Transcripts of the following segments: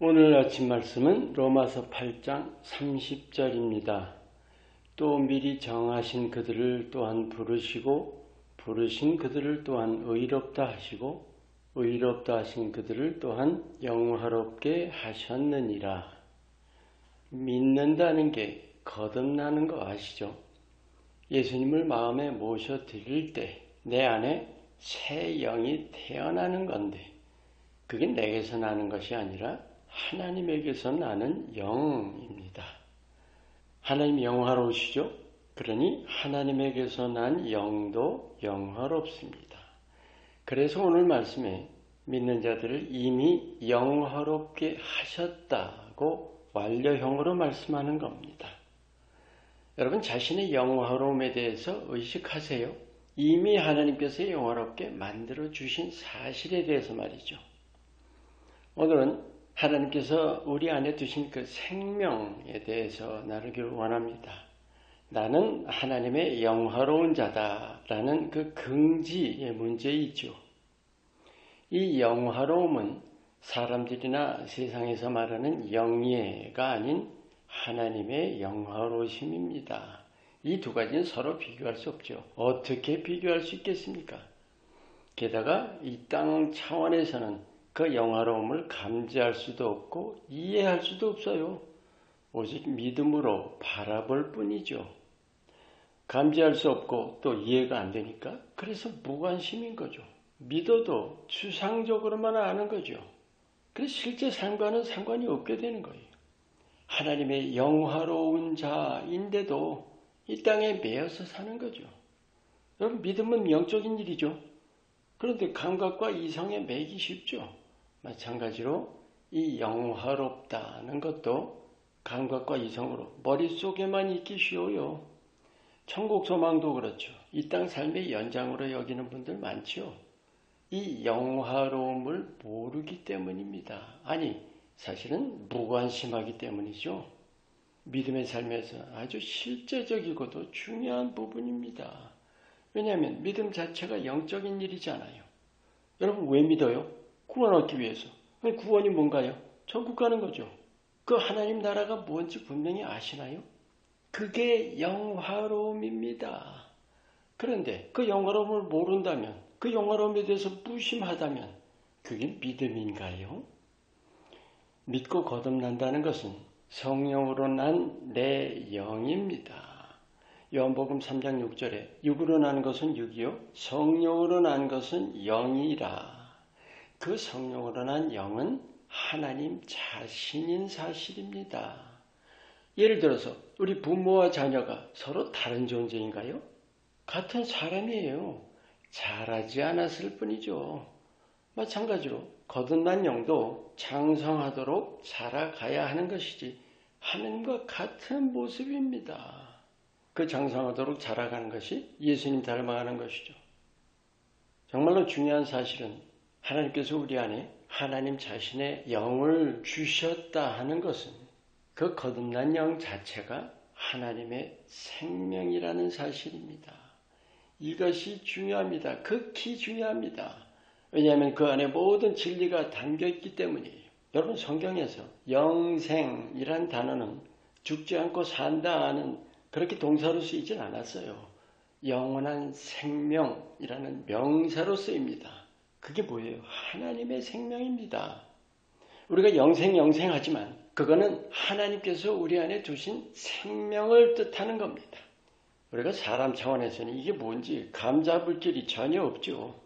오늘 아침 말씀은 로마서 8장 30절입니다. 또 미리 정하신 그들을 또한 부르시고 부르신 그들을 또한 의롭다 하시고 의롭다 하신 그들을 또한 영화롭게 하셨느니라. 믿는다는 게 거듭나는 거 아시죠? 예수님을 마음에 모셔 드릴 때 내 안에 새 영이 태어나는 건데 그게 내게서 나는 것이 아니라 하나님에게서 나는 영입니다. 하나님이 영화로우시죠? 그러니 하나님에게서 난 영도 영화롭습니다. 그래서 오늘 말씀에 믿는 자들을 이미 영화롭게 하셨다고 완료형으로 말씀하는 겁니다. 여러분 자신의 영화로움에 대해서 의식하세요. 이미 하나님께서 영화롭게 만들어 주신 사실에 대해서 말이죠. 오늘은 하나님께서 우리 안에 두신 그 생명에 대해서 나누기를 원합니다. 나는 하나님의 영화로운 자다라는 그 긍지의 문제이죠. 이 영화로움은 사람들이나 세상에서 말하는 영예가 아닌 하나님의 영화로우심입니다. 이 두 가지는 서로 비교할 수 없죠. 어떻게 비교할 수 있겠습니까? 게다가 이 땅 차원에서는 그 영화로움을 감지할 수도 없고 이해할 수도 없어요. 오직 믿음으로 바라볼 뿐이죠. 감지할 수 없고 또 이해가 안 되니까 그래서 무관심인 거죠. 믿어도 추상적으로만 아는 거죠. 그래서 실제 삶과는 상관이 없게 되는 거예요. 하나님의 영화로운 자인데도 이 땅에 매여서 사는 거죠. 여러분 믿음은 영적인 일이죠. 그런데 감각과 이성에 매기 쉽죠. 마찬가지로 이 영화롭다는 것도 감각과 이성으로 머릿속에만 있기 쉬워요. 천국 소망도 그렇죠. 이 땅 삶의 연장으로 여기는 분들 많죠. 이 영화로움을 모르기 때문입니다. 아니 사실은 무관심하기 때문이죠. 믿음의 삶에서 아주 실제적이고도 중요한 부분입니다. 왜냐하면 믿음 자체가 영적인 일이잖아요. 여러분 왜 믿어요? 구원 얻기 위해서. 구원이 뭔가요? 천국 가는 거죠. 그 하나님 나라가 뭔지 분명히 아시나요? 그게 영화로움입니다. 그런데 그 영화로움을 모른다면, 그 영화로움에 대해서 무심하다면 그게 믿음인가요? 믿고 거듭난다는 것은 성령으로 난 내 영입니다. 요한복음 3장 6절에 육으로 난 것은 육이요 성령으로 난 것은 영이라. 그 성령으로 난 영은 하나님 자신인 사실입니다. 예를 들어서 우리 부모와 자녀가 서로 다른 존재인가요? 같은 사람이에요. 자라지 않았을 뿐이죠. 마찬가지로 거듭난 영도 장성하도록 자라가야 하는 것이지 하나님과 같은 모습입니다. 그 장성하도록 자라가는 것이 예수님 닮아가는 것이죠. 정말로 중요한 사실은 하나님께서 우리 안에 하나님 자신의 영을 주셨다 하는 것은 그 거듭난 영 자체가 하나님의 생명이라는 사실입니다. 이것이 중요합니다. 극히 중요합니다. 왜냐하면 그 안에 모든 진리가 담겨있기 때문이에요. 여러분 성경에서 영생이란 단어는 죽지 않고 산다 하는 그렇게 동사로 쓰이진 않았어요. 영원한 생명이라는 명사로 쓰입니다. 그게 뭐예요? 하나님의 생명입니다. 우리가 영생하지만 그거는 하나님께서 우리 안에 두신 생명을 뜻하는 겁니다. 우리가 사람 차원에서는 이게 뭔지 감잡을 길이 전혀 없죠.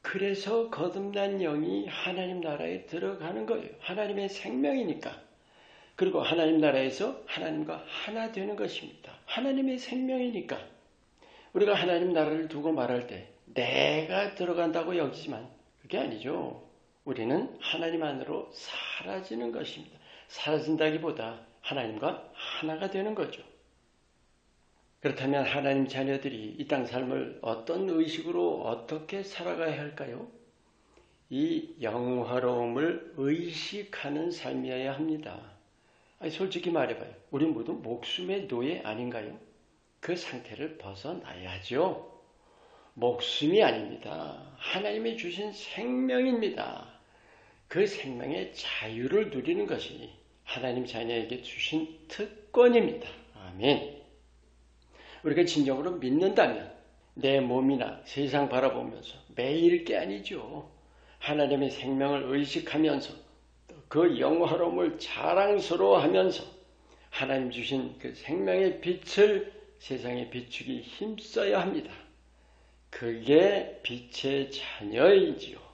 그래서 거듭난 영이 하나님 나라에 들어가는 거예요. 하나님의 생명이니까. 그리고 하나님 나라에서 하나님과 하나 되는 것입니다. 하나님의 생명이니까. 우리가 하나님 나라를 두고 말할 때 내가 들어간다고 여기지만 그게 아니죠. 우리는 하나님 안으로 사라지는 것입니다. 사라진다기보다 하나님과 하나가 되는 거죠. 그렇다면 하나님 자녀들이 이 땅 삶을 어떤 의식으로 어떻게 살아가야 할까요? 이 영화로움을 의식하는 삶이어야 합니다. 솔직히 말해봐요. 우리 모두 목숨의 노예 아닌가요? 그 상태를 벗어나야죠. 목숨이 아닙니다. 하나님이 주신 생명입니다. 그 생명의 자유를 누리는 것이 하나님 자녀에게 주신 특권입니다. 아멘. 우리가 진정으로 믿는다면 내 몸이나 세상 바라보면서 매일 게 아니죠. 하나님의 생명을 의식하면서 그 영화로움을 자랑스러워하면서 하나님 주신 그 생명의 빛을 세상에 비추기 힘써야 합니다. 그게 빛의 자녀이지요.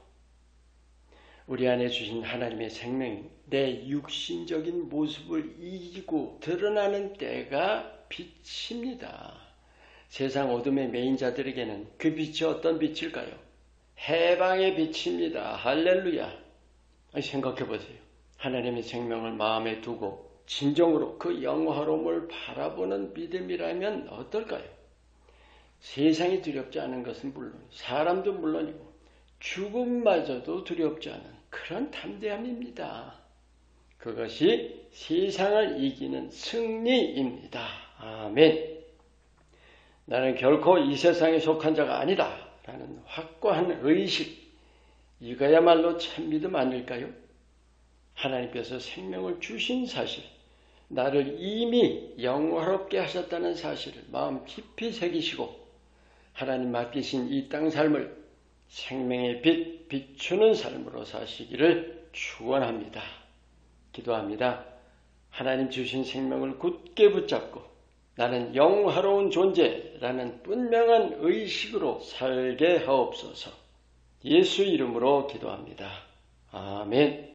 우리 안에 주신 하나님의 생명이 내 육신적인 모습을 이기고 드러나는 때가 빛입니다. 세상 어둠의 메인 자들에게는 그 빛이 어떤 빛일까요? 해방의 빛입니다. 할렐루야. 생각해 보세요. 하나님의 생명을 마음에 두고 진정으로 그 영화로움을 바라보는 믿음이라면 어떨까요? 세상이 두렵지 않은 것은 물론, 사람도 물론이고 죽음마저도 두렵지 않은 그런 담대함입니다. 그것이 세상을 이기는 승리입니다. 아멘. 나는 결코 이 세상에 속한 자가 아니다 라는 확고한 의식, 이거야말로 참 믿음 아닐까요? 하나님께서 생명을 주신 사실, 나를 이미 영화롭게 하셨다는 사실을 마음 깊이 새기시고 하나님 맡기신 이 땅 삶을 생명의 빛, 비추는 삶으로 사시기를 축원합니다. 기도합니다. 하나님 주신 생명을 굳게 붙잡고 나는 영화로운 존재라는 분명한 의식으로 살게 하옵소서. 예수 이름으로 기도합니다. 아멘.